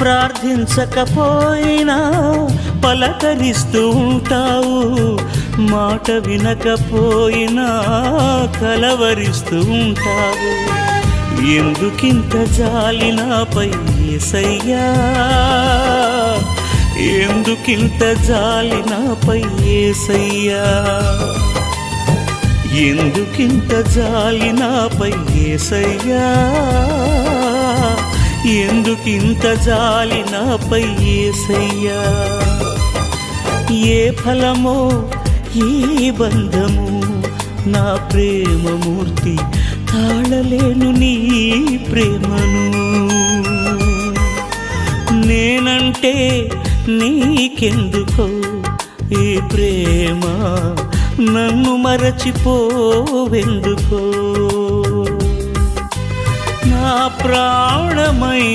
ప్రార్థించకపోయినా పలకరిస్తూ ఉంటావు, మాట వినకపోయినా కలవరిస్తూ ఉంటావు. ఎందుకింత జాలి నాపై యేసయ్యా, ఎందుకింత జాలి నాపై యేసయ్యా, ఎందుకింత జాలి నాపై యేసయ్యా, ఎందుకింత జాలి నాపై యేసయ్యా. ఏ ఫలమో ఈ బంధము, నా ప్రేమమూర్తి తాళలేను నీ ప్రేమను. నేనంటే నీకెందుకో ఈ ప్రేమ, నన్ను మరచిపోవెందుకో. నా ప్రాణమైనావు